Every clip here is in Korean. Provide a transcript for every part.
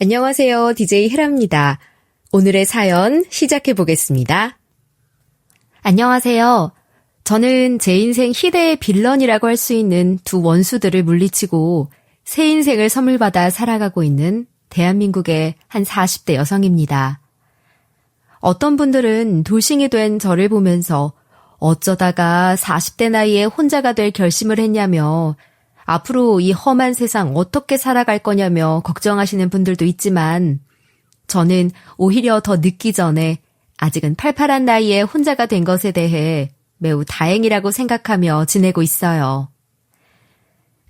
안녕하세요. DJ 헤라입니다. 오늘의 사연 시작해 보겠습니다. 안녕하세요. 저는 제 인생 희대의 빌런이라고 할 수 있는 두 원수들을 물리치고 새 인생을 선물 받아 살아가고 있는 대한민국의 한 40대 여성입니다. 어떤 분들은 돌싱이 된 저를 보면서 어쩌다가 40대 나이에 혼자가 될 결심을 했냐며 앞으로 이 험한 세상 어떻게 살아갈 거냐며 걱정하시는 분들도 있지만 저는 오히려 더 늦기 전에 아직은 팔팔한 나이에 혼자가 된 것에 대해 매우 다행이라고 생각하며 지내고 있어요.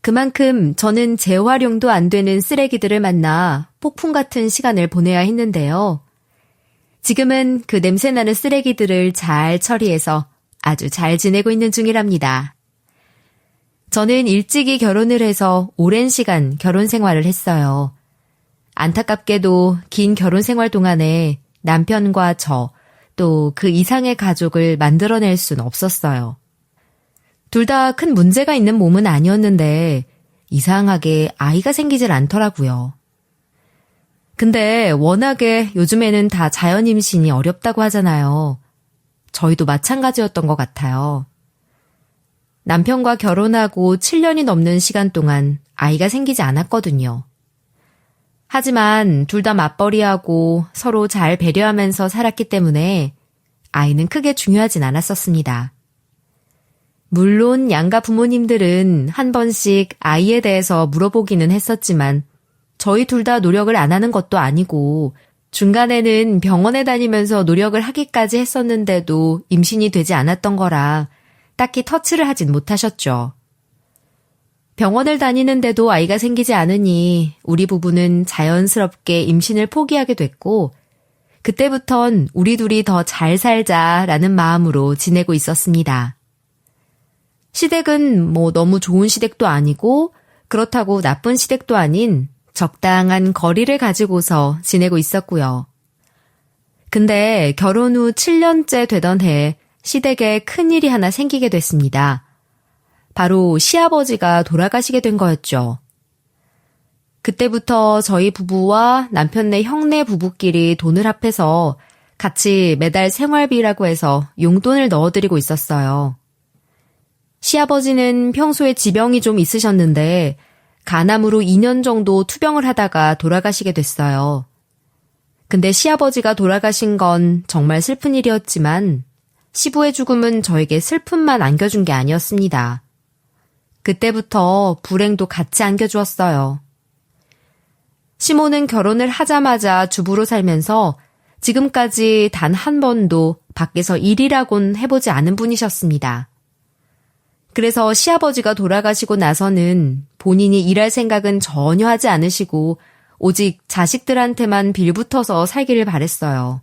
그만큼 저는 재활용도 안 되는 쓰레기들을 만나 폭풍 같은 시간을 보내야 했는데요. 지금은 그 냄새나는 쓰레기들을 잘 처리해서 아주 잘 지내고 있는 중이랍니다. 저는 일찍이 결혼을 해서 오랜 시간 결혼 생활을 했어요. 안타깝게도 긴 결혼 생활 동안에 남편과 저, 또 그 이상의 가족을 만들어낼 순 없었어요. 둘 다 큰 문제가 있는 몸은 아니었는데 이상하게 아이가 생기질 않더라고요. 근데 워낙에 요즘에는 다 자연 임신이 어렵다고 하잖아요. 저희도 마찬가지였던 것 같아요. 남편과 결혼하고 7년이 넘는 시간 동안 아이가 생기지 않았거든요. 하지만 둘 다 맞벌이하고 서로 잘 배려하면서 살았기 때문에 아이는 크게 중요하진 않았었습니다. 물론 양가 부모님들은 한 번씩 아이에 대해서 물어보기는 했었지만 저희 둘 다 노력을 안 하는 것도 아니고 중간에는 병원에 다니면서 노력을 하기까지 했었는데도 임신이 되지 않았던 거라 딱히 터치를 하진 못하셨죠. 병원을 다니는데도 아이가 생기지 않으니 우리 부부는 자연스럽게 임신을 포기하게 됐고 그때부턴 우리 둘이 더 잘 살자라는 마음으로 지내고 있었습니다. 시댁은 너무 좋은 시댁도 아니고 그렇다고 나쁜 시댁도 아닌 적당한 거리를 가지고서 지내고 있었고요. 근데 결혼 후 7년째 되던 해에 시댁에 큰일이 하나 생기게 됐습니다. 바로 시아버지가 돌아가시게 된 거였죠. 그때부터 저희 부부와 남편네 형네 부부끼리 돈을 합해서 같이 매달 생활비라고 해서 용돈을 넣어드리고 있었어요. 시아버지는 평소에 지병이 좀 있으셨는데 간암으로 2년 정도 투병을 하다가 돌아가시게 됐어요. 근데 시아버지가 돌아가신 건 정말 슬픈 일이었지만 시부의 죽음은 저에게 슬픔만 안겨준 게 아니었습니다. 그때부터 불행도 같이 안겨주었어요. 시모는 결혼을 하자마자 주부로 살면서 지금까지 단 한 번도 밖에서 일이라곤 해보지 않은 분이셨습니다. 그래서 시아버지가 돌아가시고 나서는 본인이 일할 생각은 전혀 하지 않으시고 오직 자식들한테만 빌붙어서 살기를 바랬어요.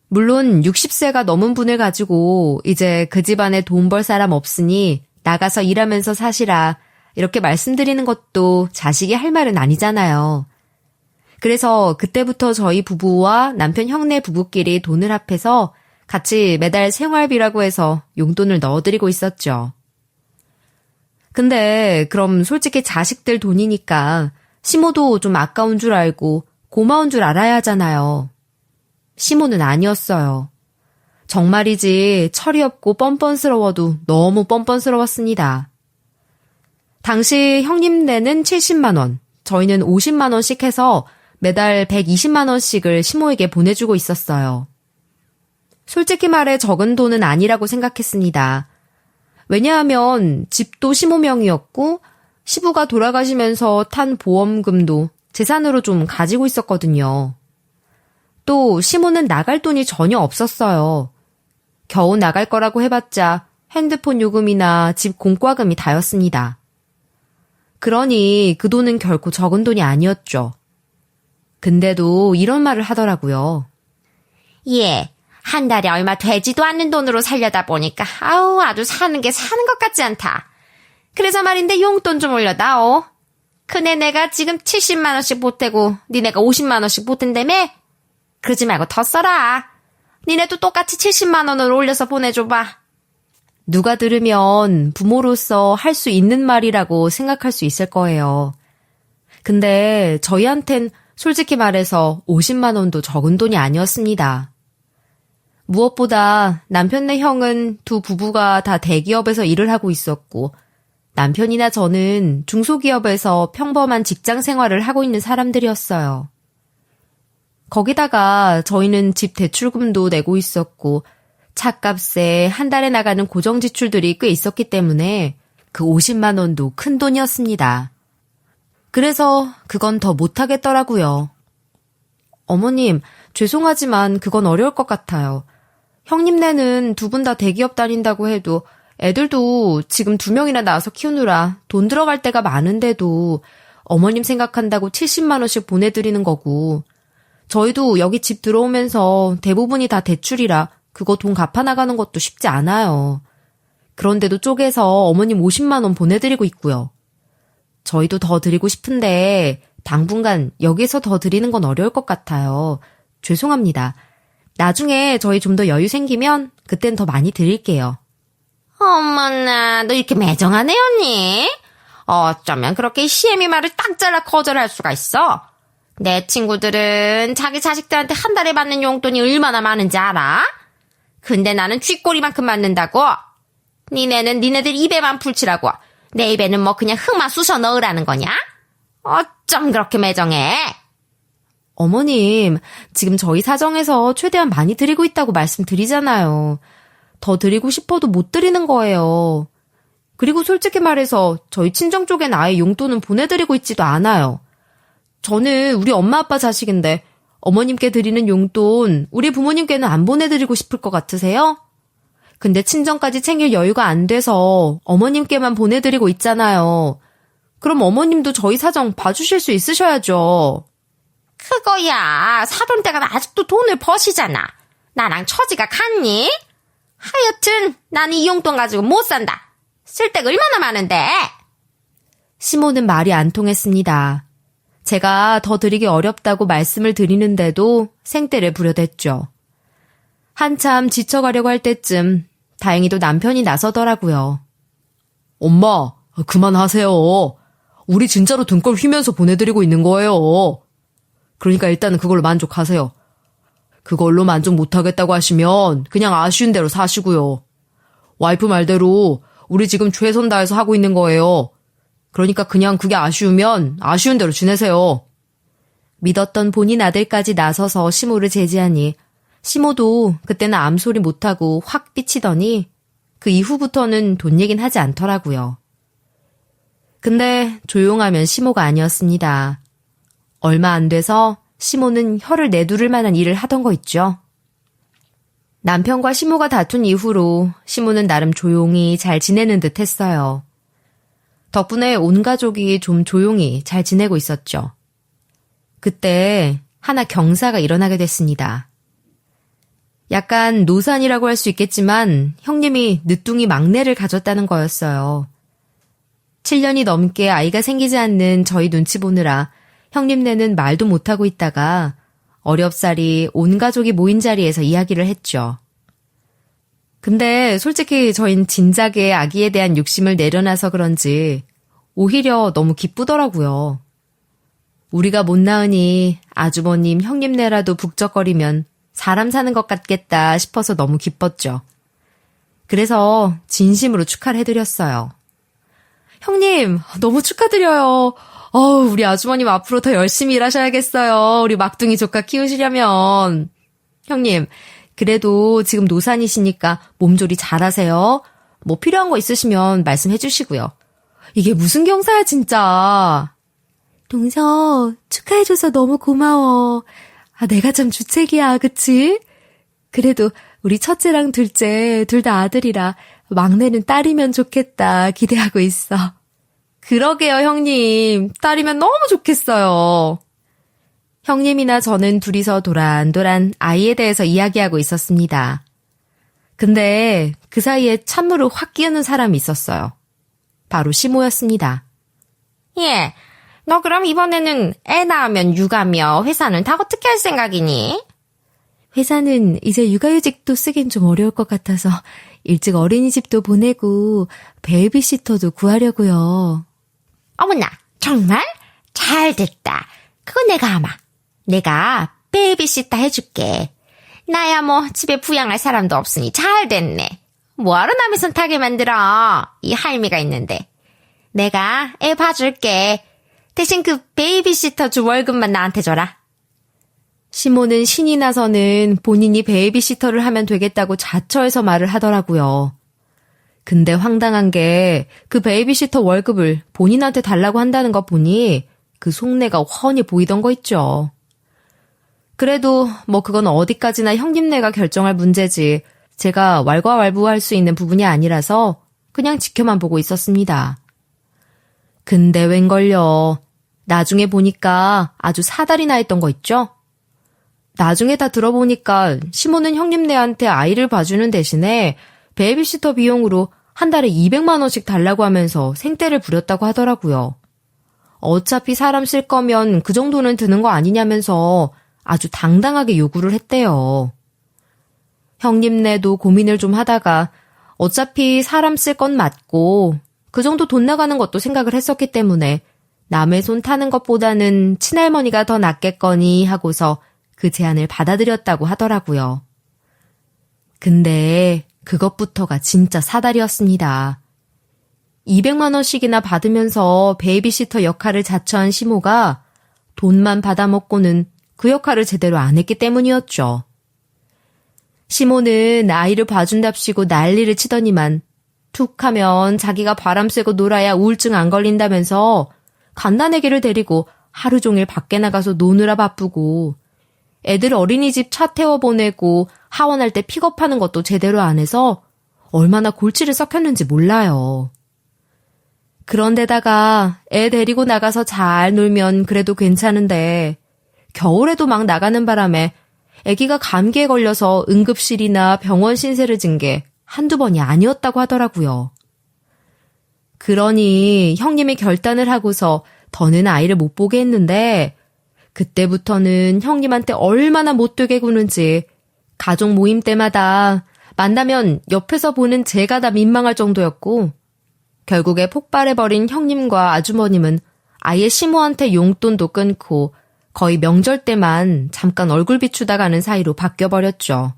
물론 60세가 넘은 분을 가지고 이제 그 집안에 돈 벌 사람 없으니 나가서 일하면서 사시라 이렇게 말씀드리는 것도 자식이 할 말은 아니잖아요. 그래서 그때부터 저희 부부와 남편 형네 부부끼리 돈을 합해서 같이 매달 생활비라고 해서 용돈을 넣어드리고 있었죠. 근데 그럼 솔직히 자식들 돈이니까 시모도 좀 아까운 줄 알고 고마운 줄 알아야 하잖아요. 시모는 아니었어요. 정말이지 철이 없고 뻔뻔스러워도 너무 뻔뻔스러웠습니다. 당시 형님네는 70만 원, 저희는 50만 원씩 해서 매달 120만 원씩을 시모에게 보내주고 있었어요. 솔직히 말해 적은 돈은 아니라고 생각했습니다. 왜냐하면 집도 시모 명의였고 시부가 돌아가시면서 탄 보험금도 재산으로 좀 가지고 있었거든요. 또 시모는 나갈 돈이 전혀 없었어요. 겨우 나갈 거라고 해봤자 핸드폰 요금이나 집 공과금이 다였습니다. 그러니 그 돈은 결코 적은 돈이 아니었죠. 근데도 이런 말을 하더라고요. 예, 한 달에 얼마 되지도 않는 돈으로 살려다 보니까 아주 사는 게 사는 것 같지 않다. 그래서 말인데 용돈 좀 올려다오. 그네 내가 지금 70만 원씩 보태고 니네가 50만 원씩 보탠다며? 그러지 말고 더 써라. 니네도 똑같이 70만 원을 올려서 보내줘봐. 누가 들으면 부모로서 할 수 있는 말이라고 생각할 수 있을 거예요. 근데 저희한텐 솔직히 말해서 50만 원도 적은 돈이 아니었습니다. 무엇보다 남편네 형은 두 부부가 다 대기업에서 일을 하고 있었고 남편이나 저는 중소기업에서 평범한 직장 생활을 하고 있는 사람들이었어요. 거기다가 저희는 집 대출금도 내고 있었고 차값에 한 달에 나가는 고정 지출들이 꽤 있었기 때문에 그 50만 원도 큰 돈이었습니다. 그래서 그건 더 못하겠더라고요. 어머님, 죄송하지만 그건 어려울 것 같아요. 형님네는 두 분 다 대기업 다닌다고 해도 애들도 지금 2명이나 낳아서 키우느라 돈 들어갈 때가 많은데도 어머님 생각한다고 70만 원씩 보내드리는 거고 저희도 여기 집 들어오면서 대부분이 다 대출이라 그거 돈 갚아나가는 것도 쉽지 않아요. 그런데도 쪼개서 어머님 50만 원 보내드리고 있고요. 저희도 더 드리고 싶은데 당분간 여기서 더 드리는 건 어려울 것 같아요. 죄송합니다. 나중에 저희 좀 더 여유 생기면 그땐 더 많이 드릴게요. 어머나, 너 이렇게 매정하네, 언니? 어쩌면 그렇게 시애미 말을 딱 잘라 거절할 수가 있어? 내 친구들은 자기 자식들한테 한 달에 받는 용돈이 얼마나 많은지 알아? 근데 나는 쥐꼬리만큼 맞는다고? 니네는 니네들 입에만 풀치라고. 내 입에는 뭐 그냥 흙만 쑤셔 넣으라는 거냐? 어쩜 그렇게 매정해? 어머님, 지금 저희 사정에서 최대한 많이 드리고 있다고 말씀드리잖아요. 더 드리고 싶어도 못 드리는 거예요. 그리고 솔직히 말해서 저희 친정 쪽엔 아예 용돈은 보내드리고 있지도 않아요. 저는 우리 엄마 아빠 자식인데 어머님께 드리는 용돈 우리 부모님께는 안 보내드리고 싶을 것 같으세요? 근데 친정까지 챙길 여유가 안 돼서 어머님께만 보내드리고 있잖아요. 그럼 어머님도 저희 사정 봐주실 수 있으셔야죠. 그거야. 사돈 댁은 아직도 돈을 버시잖아. 나랑 처지가 같니? 하여튼 난 이 용돈 가지고 못 산다. 쓸 데가 얼마나 많은데. 시모는 말이 안 통했습니다. 제가 더 드리기 어렵다고 말씀을 드리는데도 생떼를 부려댔죠. 한참 지쳐가려고 할 때쯤 다행히도 남편이 나서더라고요. 엄마, 그만하세요. 우리 진짜로 등골 휘면서 보내드리고 있는 거예요. 그러니까 일단은 그걸로 만족하세요. 그걸로 만족 못하겠다고 하시면 그냥 아쉬운 대로 사시고요. 와이프 말대로 우리 지금 최선 다해서 하고 있는 거예요. 그러니까 그냥 그게 아쉬우면 아쉬운 대로 지내세요. 믿었던 본인 아들까지 나서서 시모를 제지하니 시모도 그때는 암소리 못하고 확 삐치더니 그 이후부터는 돈 얘긴 하지 않더라고요. 근데 조용하면 시모가 아니었습니다. 얼마 안 돼서 시모는 혀를 내두를 만한 일을 하던 거 있죠. 남편과 시모가 다툰 이후로 시모는 나름 조용히 잘 지내는 듯 했어요. 덕분에 온 가족이 좀 조용히 잘 지내고 있었죠. 그때 하나 경사가 일어나게 됐습니다. 약간 노산이라고 할 수 있겠지만 형님이 늦둥이 막내를 가졌다는 거였어요. 7년이 넘게 아이가 생기지 않는 저희 눈치 보느라 형님네는 말도 못하고 있다가 어렵사리 온 가족이 모인 자리에서 이야기를 했죠. 근데 솔직히 저흰 진작에 아기에 대한 욕심을 내려놔서 그런지 오히려 너무 기쁘더라고요. 우리가 못 낳으니 아주버님 형님네라도 북적거리면 사람 사는 것 같겠다 싶어서 너무 기뻤죠. 그래서 진심으로 축하를 해드렸어요. 형님, 너무 축하드려요. 우리 아주머님 앞으로 더 열심히 일하셔야겠어요. 우리 막둥이 조카 키우시려면. 형님, 그래도 지금 노산이시니까 몸조리 잘하세요. 뭐 필요한 거 있으시면 말씀해 주시고요. 이게 무슨 경사야 진짜. 동서, 축하해줘서 너무 고마워. 내가 참 주책이야, 그치? 그래도 우리 첫째랑 둘째 둘 다 아들이라 막내는 딸이면 좋겠다 기대하고 있어. 그러게요, 형님. 딸이면 너무 좋겠어요. 형님이나 저는 둘이서 도란도란 아이에 대해서 이야기하고 있었습니다. 근데 그 사이에 찬물을 확 끼우는 사람이 있었어요. 바로 시모였습니다. 예, 너 그럼 이번에는 애 낳으면 육아며 회사는 다 어떻게 할 생각이니? 회사는 이제 육아휴직도 쓰긴 좀 어려울 것 같아서 일찍 어린이집도 보내고 베이비시터도 구하려고요. 어머나, 정말? 잘 됐다. 그거 내가 베이비시터 해줄게. 나야 뭐 집에 부양할 사람도 없으니 잘 됐네. 뭐하러 남의 손 타게 만들어. 이 할미가 있는데. 내가 애 봐줄게. 대신 그 베이비시터 주 월급만 나한테 줘라. 시모는 신이 나서는 본인이 베이비시터를 하면 되겠다고 자처해서 말을 하더라고요. 근데 황당한 게 그 베이비시터 월급을 본인한테 달라고 한다는 거 보니 그 속내가 훤히 보이던 거 있죠. 그래도 뭐 그건 어디까지나 형님네가 결정할 문제지 제가 왈가왈부할 수 있는 부분이 아니라서 그냥 지켜만 보고 있었습니다. 근데 웬걸요. 나중에 보니까 아주 사달이 나 있던 거 있죠? 나중에 다 들어보니까 시모는 형님네한테 아이를 봐주는 대신에 베이비시터 비용으로 한 달에 200만 원씩 달라고 하면서 생떼를 부렸다고 하더라고요. 어차피 사람 쓸 거면 그 정도는 드는 거 아니냐면서 아주 당당하게 요구를 했대요. 형님네도 고민을 좀 하다가 어차피 사람 쓸 건 맞고 그 정도 돈 나가는 것도 생각을 했었기 때문에 남의 손 타는 것보다는 친할머니가 더 낫겠거니 하고서 그 제안을 받아들였다고 하더라고요. 근데 그것부터가 진짜 사달이었습니다. 200만 원씩이나 받으면서 베이비시터 역할을 자처한 시모가 돈만 받아먹고는 그 역할을 제대로 안 했기 때문이었죠. 시모는 아이를 봐준답시고 난리를 치더니만 툭 하면 자기가 바람 쐬고 놀아야 우울증 안 걸린다면서 갓난아기를 데리고 하루 종일 밖에 나가서 노느라 바쁘고 애들 어린이집 차 태워 보내고 하원할 때 픽업하는 것도 제대로 안 해서 얼마나 골치를 썩혔는지 몰라요. 그런데다가 애 데리고 나가서 잘 놀면 그래도 괜찮은데 겨울에도 막 나가는 바람에 아기가 감기에 걸려서 응급실이나 병원 신세를 진 게 한두 번이 아니었다고 하더라고요. 그러니 형님이 결단을 하고서 더는 아이를 못 보게 했는데 그때부터는 형님한테 얼마나 못되게 구는지 가족 모임 때마다 만나면 옆에서 보는 제가 다 민망할 정도였고 결국에 폭발해버린 형님과 아주머님은 아예 시모한테 용돈도 끊고 거의 명절 때만 잠깐 얼굴 비추다 가는 사이로 바뀌어버렸죠.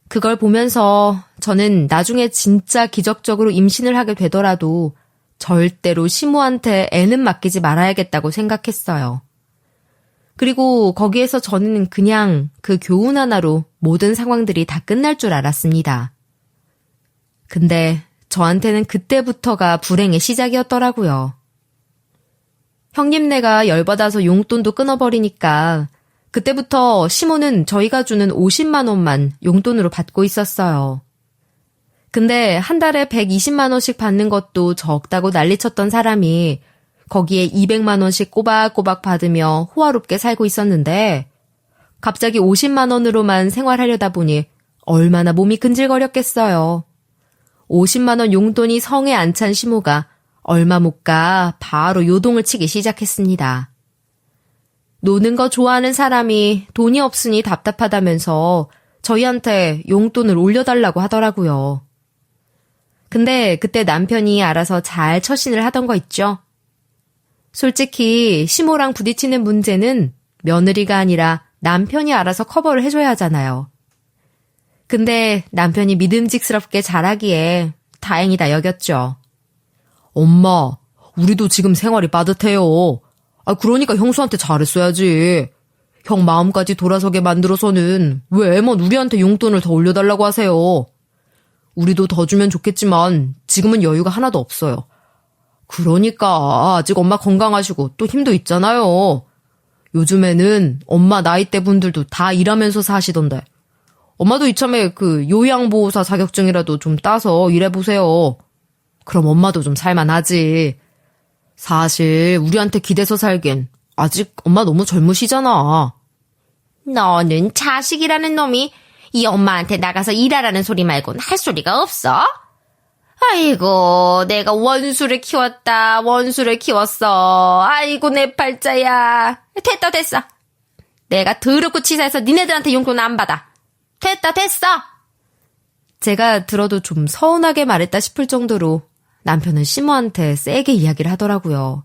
그걸 보면서 저는 나중에 진짜 기적적으로 임신을 하게 되더라도 절대로 시모한테 애는 맡기지 말아야겠다고 생각했어요. 그리고 거기에서 저는 그냥 그 교훈 하나로 모든 상황들이 다 끝날 줄 알았습니다. 근데 저한테는 그때부터가 불행의 시작이었더라고요. 형님네가 열받아서 용돈도 끊어버리니까 그때부터 시모는 저희가 주는 50만 원만 용돈으로 받고 있었어요. 근데 한 달에 120만 원씩 받는 것도 적다고 난리쳤던 사람이 거기에 200만 원씩 꼬박꼬박 받으며 호화롭게 살고 있었는데 갑자기 50만 원으로만 생활하려다 보니 얼마나 몸이 근질거렸겠어요. 50만 원 용돈이 성에 안 찬 시모가 얼마 못 가 바로 요동을 치기 시작했습니다. 노는 거 좋아하는 사람이 돈이 없으니 답답하다면서 저희한테 용돈을 올려달라고 하더라고요. 근데 그때 남편이 알아서 잘 처신을 하던 거 있죠? 솔직히 시모랑 부딪히는 문제는 며느리가 아니라 남편이 알아서 커버를 해줘야 하잖아요. 근데 남편이 믿음직스럽게 잘하기에 다행이다 여겼죠. 엄마, 우리도 지금 생활이 빠듯해요. 그러니까 형수한테 잘했어야지. 형 마음까지 돌아서게 만들어서는 왜 애먼 우리한테 용돈을 더 올려달라고 하세요. 우리도 더 주면 좋겠지만 지금은 여유가 하나도 없어요. 그러니까 아직 엄마 건강하시고 또 힘도 있잖아요. 요즘에는 엄마 나이대 분들도 다 일하면서 사시던데. 엄마도 이참에 그 요양보호사 자격증이라도 좀 따서 일해보세요. 그럼 엄마도 좀 살만하지. 사실 우리한테 기대서 살긴 아직 엄마 너무 젊으시잖아. 너는 자식이라는 놈이 이 엄마한테 나가서 일하라는 소리 말고는 할 소리가 없어? 아이고, 내가 원수를 키웠어. 아이고, 내 팔자야. 됐어. 내가 더럽고 치사해서 니네들한테 용돈 안 받아. 됐어. 제가 들어도 좀 서운하게 말했다 싶을 정도로 남편은 시모한테 세게 이야기를 하더라고요.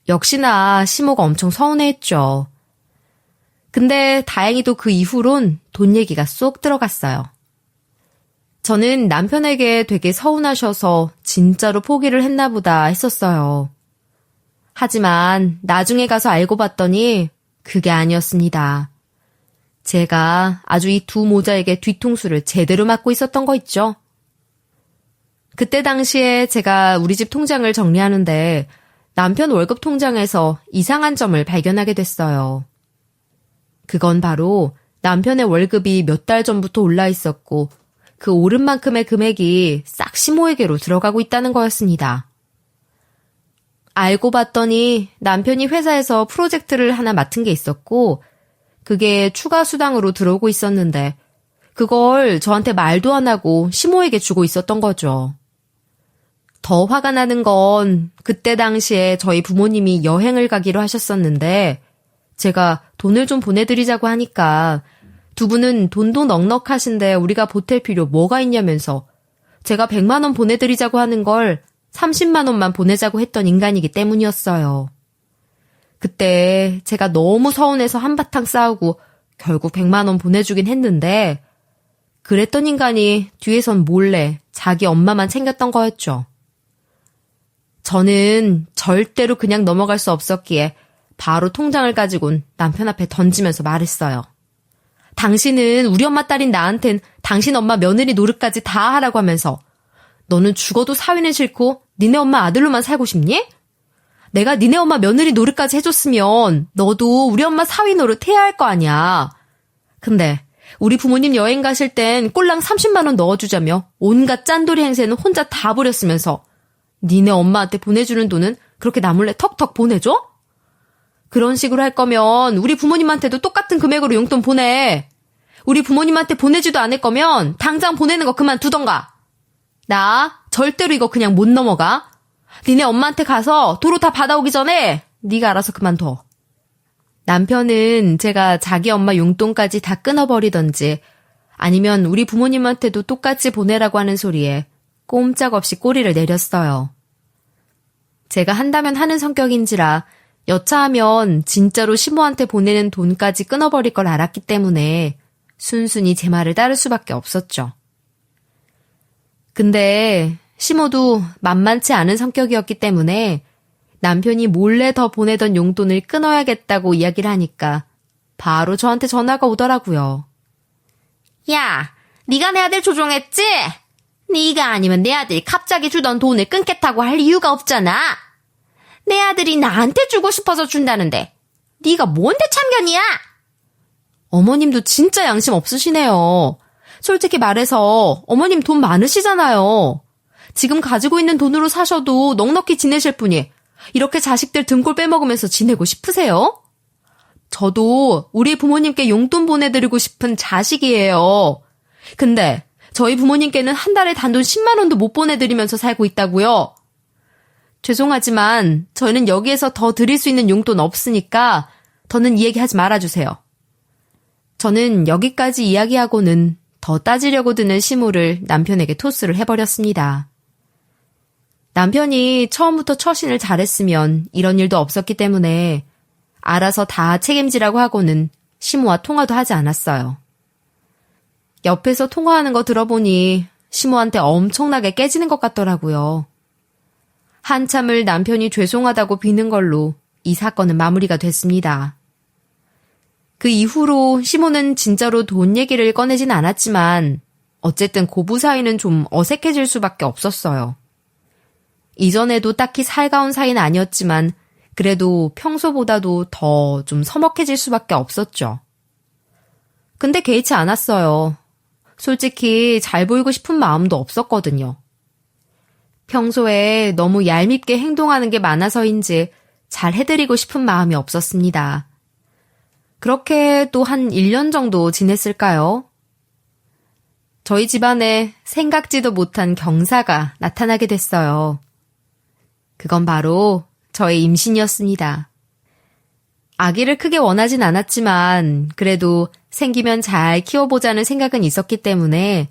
역시나 시모가 엄청 서운해했죠. 근데 다행히도 그 이후론 돈 얘기가 쏙 들어갔어요. 저는 남편에게 되게 서운하셔서 진짜로 포기를 했나 보다 했었어요. 하지만 나중에 가서 알고 봤더니 그게 아니었습니다. 제가 아주 이 두 모자에게 뒤통수를 제대로 맞고 있었던 거 있죠. 그때 당시에 제가 우리 집 통장을 정리하는데 남편 월급 통장에서 이상한 점을 발견하게 됐어요. 그건 바로 남편의 월급이 몇 달 전부터 올라 있었고 그 오른 만큼의 금액이 싹 시모에게로 들어가고 있다는 거였습니다. 알고 봤더니 남편이 회사에서 프로젝트를 하나 맡은 게 있었고 그게 추가 수당으로 들어오고 있었는데 그걸 저한테 말도 안 하고 시모에게 주고 있었던 거죠. 더 화가 나는 건 그때 당시에 저희 부모님이 여행을 가기로 하셨었는데 제가 돈을 좀 보내드리자고 하니까 두 분은 돈도 넉넉하신데 우리가 보탤 필요 뭐가 있냐면서 제가 100만 원 보내드리자고 하는 걸 30만 원만 보내자고 했던 인간이기 때문이었어요. 그때 제가 너무 서운해서 한바탕 싸우고 결국 100만 원 보내주긴 했는데 그랬던 인간이 뒤에선 몰래 자기 엄마만 챙겼던 거였죠. 저는 절대로 그냥 넘어갈 수 없었기에 바로 통장을 가지고는 남편 앞에 던지면서 말했어요. 당신은 우리 엄마 딸인 나한텐 당신 엄마 며느리 노릇까지 다 하라고 하면서 너는 죽어도 사위는 싫고 니네 엄마 아들로만 살고 싶니? 내가 니네 엄마 며느리 노릇까지 해줬으면 너도 우리 엄마 사위 노릇 해야 할 거 아니야. 근데 우리 부모님 여행 가실 땐 꼴랑 30만 원 넣어주자며 온갖 짠돌이 행세는 혼자 다 부렸으면서 니네 엄마한테 보내주는 돈은 그렇게 나 몰래 턱턱 보내줘? 그런 식으로 할 거면 우리 부모님한테도 똑같은 금액으로 용돈 보내. 우리 부모님한테 보내지도 않을 거면 당장 보내는 거 그만두던가. 나 절대로 이거 그냥 못 넘어가. 니네 엄마한테 가서 도로 다 받아오기 전에 네가 알아서 그만둬. 남편은 제가 자기 엄마 용돈까지 다 끊어버리던지 아니면 우리 부모님한테도 똑같이 보내라고 하는 소리에 꼼짝없이 꼬리를 내렸어요. 제가 한다면 하는 성격인지라 여차하면 진짜로 시모한테 보내는 돈까지 끊어버릴 걸 알았기 때문에 순순히 제 말을 따를 수밖에 없었죠. 근데 시모도 만만치 않은 성격이었기 때문에 남편이 몰래 더 보내던 용돈을 끊어야겠다고 이야기를 하니까 바로 저한테 전화가 오더라고요. 야, 네가 내 아들 조종했지? 네가 아니면 내 아들이 갑자기 주던 돈을 끊겠다고 할 이유가 없잖아. 내 아들이 나한테 주고 싶어서 준다는데 네가 뭔데 참견이야? 어머님도 진짜 양심 없으시네요. 솔직히 말해서 어머님 돈 많으시잖아요. 지금 가지고 있는 돈으로 사셔도 넉넉히 지내실 분이 이렇게 자식들 등골 빼먹으면서 지내고 싶으세요? 저도 우리 부모님께 용돈 보내드리고 싶은 자식이에요. 근데 저희 부모님께는 한 달에 단돈 10만 원도 못 보내드리면서 살고 있다고요. 죄송하지만 저희는 여기에서 더 드릴 수 있는 용돈 없으니까 더는 이 얘기하지 말아주세요. 저는 여기까지 이야기하고는 더 따지려고 드는 시모를 남편에게 토스를 해버렸습니다. 남편이 처음부터 처신을 잘했으면 이런 일도 없었기 때문에 알아서 다 책임지라고 하고는 시모와 통화도 하지 않았어요. 옆에서 통화하는 거 들어보니 시모한테 엄청나게 깨지는 것 같더라고요. 한참을 남편이 죄송하다고 비는 걸로 이 사건은 마무리가 됐습니다. 그 이후로 시모는 진짜로 돈 얘기를 꺼내진 않았지만 어쨌든 고부 사이는 좀 어색해질 수밖에 없었어요. 이전에도 딱히 살가운 사이는 아니었지만 그래도 평소보다도 더 좀 서먹해질 수밖에 없었죠. 근데 개의치 않았어요. 솔직히 잘 보이고 싶은 마음도 없었거든요. 평소에 너무 얄밉게 행동하는 게 많아서인지 잘 해드리고 싶은 마음이 없었습니다. 그렇게 또 한 1년 정도 지냈을까요? 저희 집안에 생각지도 못한 경사가 나타나게 됐어요. 그건 바로 저의 임신이었습니다. 아기를 크게 원하진 않았지만 그래도 생기면 잘 키워보자는 생각은 있었기 때문에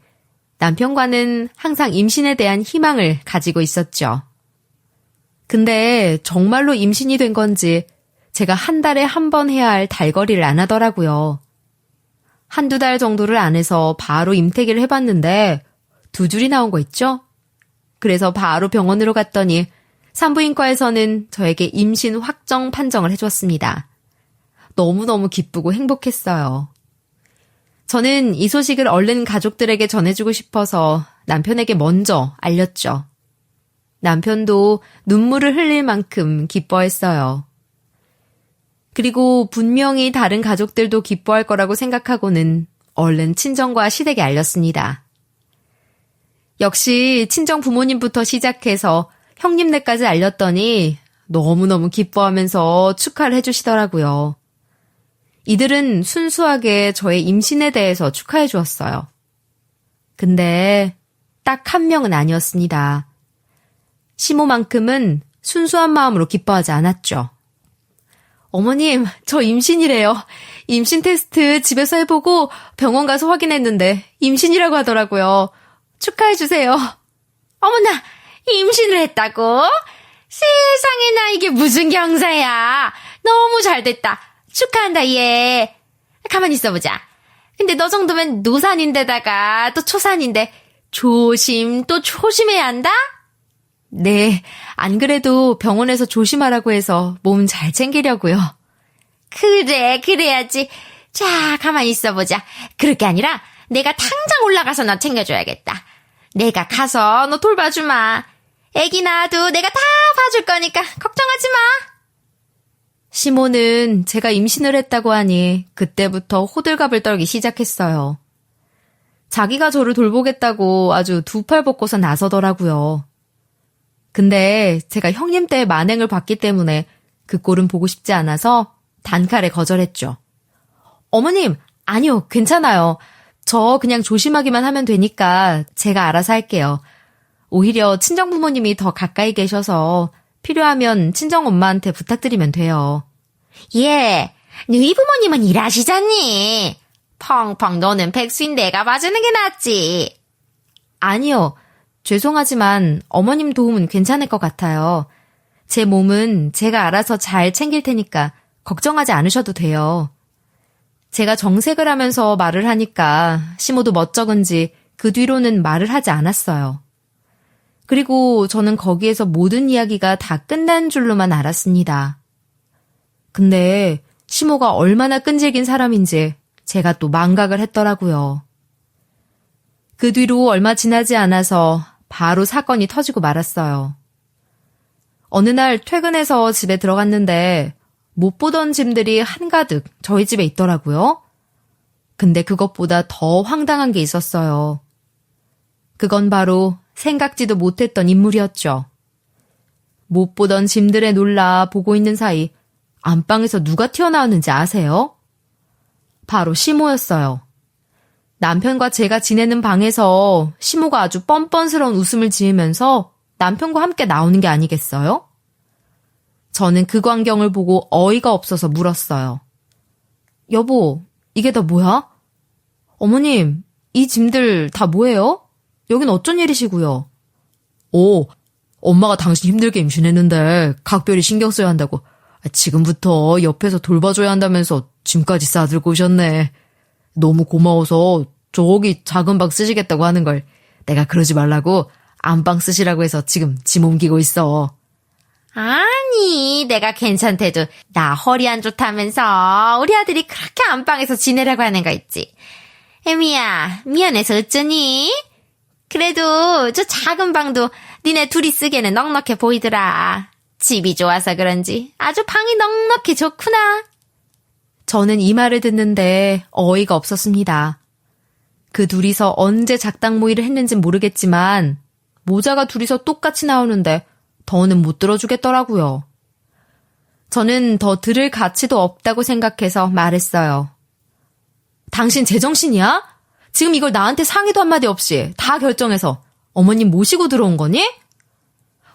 남편과는 항상 임신에 대한 희망을 가지고 있었죠. 근데 정말로 임신이 된 건지 제가 한 달에 한 번 해야 할 달거리를 안 하더라고요. 한두 달 정도를 안 해서 바로 임태기를 해봤는데 2줄이 나온 거 있죠? 그래서 바로 병원으로 갔더니 산부인과에서는 저에게 임신 확정 판정을 해줬습니다. 너무너무 기쁘고 행복했어요. 저는 이 소식을 얼른 가족들에게 전해주고 싶어서 남편에게 먼저 알렸죠. 남편도 눈물을 흘릴 만큼 기뻐했어요. 그리고 분명히 다른 가족들도 기뻐할 거라고 생각하고는 얼른 친정과 시댁에 알렸습니다. 역시 친정 부모님부터 시작해서 형님네까지 알렸더니 너무너무 기뻐하면서 축하를 해주시더라고요. 이들은 순수하게 저의 임신에 대해서 축하해 주었어요. 근데 딱 한 명은 아니었습니다. 시모만큼은 순수한 마음으로 기뻐하지 않았죠. 어머님, 저 임신이래요. 임신 테스트 집에서 해보고 병원 가서 확인했는데 임신이라고 하더라고요. 축하해 주세요. 어머나, 임신을 했다고? 세상에나 이게 무슨 경사야. 너무 잘 됐다. 축하한다, 얘. 가만히 있어보자. 근데 너 정도면 노산인데다가 또 초산인데 조심 또 조심해야 한다? 네, 안 그래도 병원에서 조심하라고 해서 몸 잘 챙기려고요. 그래, 그래야지. 자, 가만히 있어보자. 그럴 게 아니라 내가 당장 올라가서 너 챙겨줘야겠다. 내가 가서 너 돌봐주마. 애기 낳아도 내가 다 봐줄 거니까 걱정하지 마. 시모는 제가 임신을 했다고 하니 그때부터 호들갑을 떨기 시작했어요. 자기가 저를 돌보겠다고 아주 두 팔 벗고서 나서더라고요. 근데 제가 형님 때 만행을 봤기 때문에 그 꼴은 보고 싶지 않아서 단칼에 거절했죠. 어머님, 아니요, 괜찮아요. 저 그냥 조심하기만 하면 되니까 제가 알아서 할게요. 오히려 친정부모님이 더 가까이 계셔서 필요하면 친정엄마한테 부탁드리면 돼요. 예, 너희 부모님은 일하시잖니. 펑펑 너는 백수인 내가 봐주는 게 낫지. 아니요. 죄송하지만 어머님 도움은 괜찮을 것 같아요. 제 몸은 제가 알아서 잘 챙길 테니까 걱정하지 않으셔도 돼요. 제가 정색을 하면서 말을 하니까 시모도 멋쩍은지 그 뒤로는 말을 하지 않았어요. 그리고 저는 거기에서 모든 이야기가 다 끝난 줄로만 알았습니다. 근데 시모가 얼마나 끈질긴 사람인지 제가 또 망각을 했더라고요. 그 뒤로 얼마 지나지 않아서 바로 사건이 터지고 말았어요. 어느 날 퇴근해서 집에 들어갔는데 못 보던 짐들이 한가득 저희 집에 있더라고요. 근데 그것보다 더 황당한 게 있었어요. 그건 바로 생각지도 못했던 인물이었죠. 못 보던 짐들에 놀라 보고 있는 사이 안방에서 누가 튀어나왔는지 아세요? 바로 시모였어요. 남편과 제가 지내는 방에서 시모가 아주 뻔뻔스러운 웃음을 지으면서 남편과 함께 나오는 게 아니겠어요? 저는 그 광경을 보고 어이가 없어서 물었어요. 여보, 이게 다 뭐야? 어머님, 이 짐들 다 뭐예요? 여긴 어쩐 일이시고요? 오, 엄마가 당신 힘들게 임신했는데 각별히 신경 써야 한다고 지금부터 옆에서 돌봐줘야 한다면서 짐까지 싸들고 오셨네. 너무 고마워서 저기 작은 방 쓰시겠다고 하는 걸 내가 그러지 말라고 안방 쓰시라고 해서 지금 짐 옮기고 있어. 아니, 내가 괜찮대도 나 허리 안 좋다면서 우리 아들이 그렇게 안방에서 지내라고 하는 거 있지. 애미야, 미안해서 어쩌니? 그래도 저 작은 방도 니네 둘이 쓰기에는 넉넉해 보이더라. 집이 좋아서 그런지 아주 방이 넉넉히 좋구나. 저는 이 말을 듣는데 어이가 없었습니다. 그 둘이서 언제 작당 모의를 했는진 모르겠지만 모자가 둘이서 똑같이 나오는데 더는 못 들어주겠더라고요. 저는 더 들을 가치도 없다고 생각해서 말했어요. 당신 제정신이야? 지금 이걸 나한테 상의도 한마디 없이 다 결정해서 어머님 모시고 들어온 거니?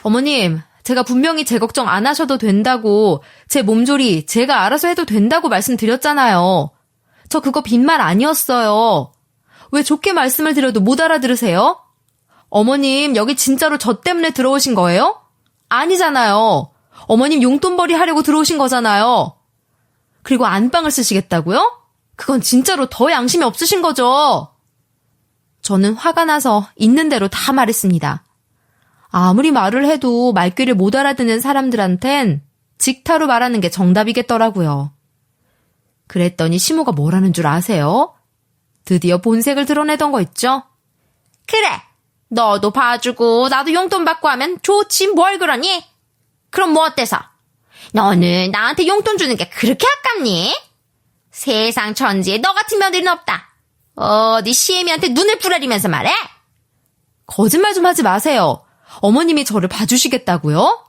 어머님, 제가 분명히 제 걱정 안 하셔도 된다고, 제 몸조리 제가 알아서 해도 된다고 말씀드렸잖아요. 저 그거 빈말 아니었어요. 왜 좋게 말씀을 드려도 못 알아들으세요? 어머님, 여기 진짜로 저 때문에 들어오신 거예요? 아니잖아요. 어머님 용돈벌이 하려고 들어오신 거잖아요. 그리고 안방을 쓰시겠다고요? 그건 진짜로 더 양심이 없으신 거죠. 저는 화가 나서 있는 대로 다 말했습니다. 아무리 말을 해도 말귀를 못 알아듣는 사람들한텐 직타로 말하는 게 정답이겠더라고요. 그랬더니 시모가 뭐라는 줄 아세요? 드디어 본색을 드러내던 거 있죠? 그래, 너도 봐주고 나도 용돈 받고 하면 좋지 뭘 그러니? 그럼 뭐 어때서? 너는 나한테 용돈 주는 게 그렇게 아깝니? 세상 천지에 너 같은 며느리는 없다. 어디 시애미한테 눈을 부라리면서 말해? 거짓말 좀 하지 마세요. 어머님이 저를 봐주시겠다고요?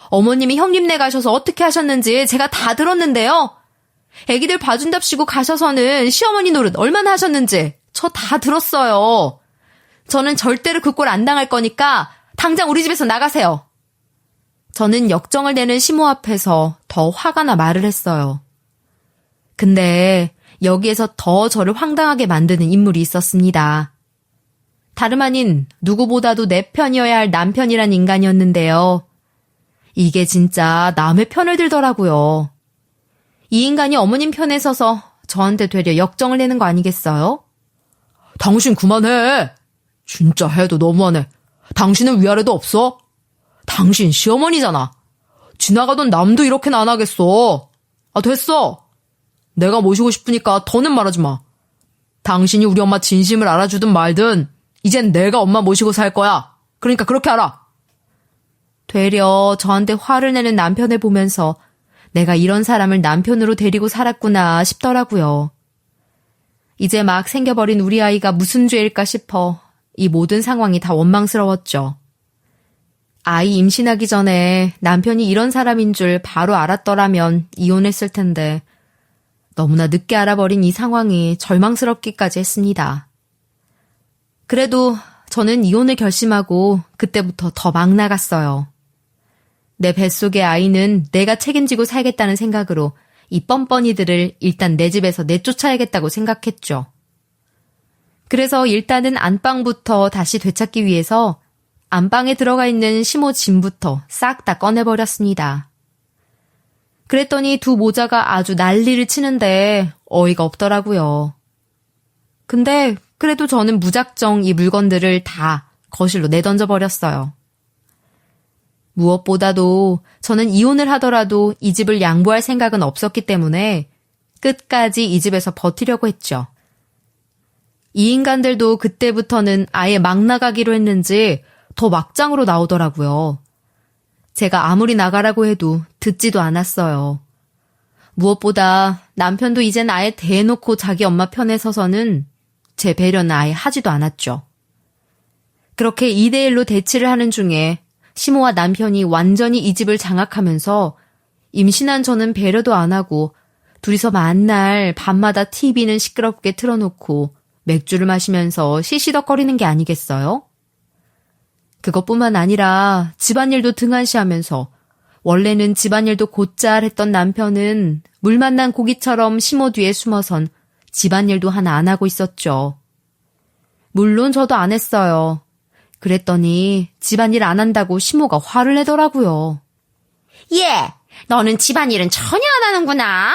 어머님이 형님네 가셔서 어떻게 하셨는지 제가 다 들었는데요. 애기들 봐준답시고 가셔서는 시어머니 노릇 얼마나 하셨는지 저 다 들었어요. 저는 절대로 그 꼴 안 당할 거니까 당장 우리 집에서 나가세요. 저는 역정을 내는 시모 앞에서 더 화가 나 말을 했어요. 근데 여기에서 더 저를 황당하게 만드는 인물이 있었습니다. 다름 아닌 누구보다도 내 편이어야 할 남편이란 인간이었는데요. 이게 진짜 남의 편을 들더라고요. 이 인간이 어머님 편에 서서 저한테 되려 역정을 내는 거 아니겠어요? 당신 그만해. 진짜 해도 너무하네. 당신은 위아래도 없어? 당신 시어머니잖아. 지나가던 남도 이렇게는 안 하겠어. 아, 됐어. 내가 모시고 싶으니까 더는 말하지 마. 당신이 우리 엄마 진심을 알아주든 말든 이젠 내가 엄마 모시고 살 거야. 그러니까 그렇게 알아. 되려 저한테 화를 내는 남편을 보면서 내가 이런 사람을 남편으로 데리고 살았구나 싶더라고요. 이제 막 생겨버린 우리 아이가 무슨 죄일까 싶어 이 모든 상황이 다 원망스러웠죠. 아이 임신하기 전에 남편이 이런 사람인 줄 바로 알았더라면 이혼했을 텐데 너무나 늦게 알아버린 이 상황이 절망스럽기까지 했습니다. 그래도 저는 이혼을 결심하고 그때부터 더 막 나갔어요. 내 뱃속의 아이는 내가 책임지고 살겠다는 생각으로 이 뻔뻔이들을 일단 내 집에서 내쫓아야겠다고 생각했죠. 그래서 일단은 안방부터 다시 되찾기 위해서 안방에 들어가 있는 시모 짐부터 싹 다 꺼내버렸습니다. 그랬더니 두 모자가 아주 난리를 치는데 어이가 없더라고요. 근데 그래도 저는 무작정 이 물건들을 다 거실로 내던져 버렸어요. 무엇보다도 저는 이혼을 하더라도 이 집을 양보할 생각은 없었기 때문에 끝까지 이 집에서 버티려고 했죠. 이 인간들도 그때부터는 아예 막 나가기로 했는지 더 막장으로 나오더라고요. 제가 아무리 나가라고 해도 듣지도 않았어요. 무엇보다 남편도 이젠 아예 대놓고 자기 엄마 편에 서서는 제 배려는 아예 하지도 않았죠. 그렇게 2대1로 대치를 하는 중에 시모와 남편이 완전히 이 집을 장악하면서 임신한 저는 배려도 안 하고 둘이서 만날 밤마다 TV는 시끄럽게 틀어놓고 맥주를 마시면서 시시덕거리는 게 아니겠어요? 그것뿐만 아니라 집안일도 등한시하면서 원래는 집안일도 곧잘 했던 남편은 물 만난 고기처럼 시모 뒤에 숨어선 집안일도 하나 안 하고 있었죠. 물론 저도 안 했어요. 그랬더니 집안일 안 한다고 시모가 화를 내더라고요. 예, 너는 집안일은 전혀 안 하는구나.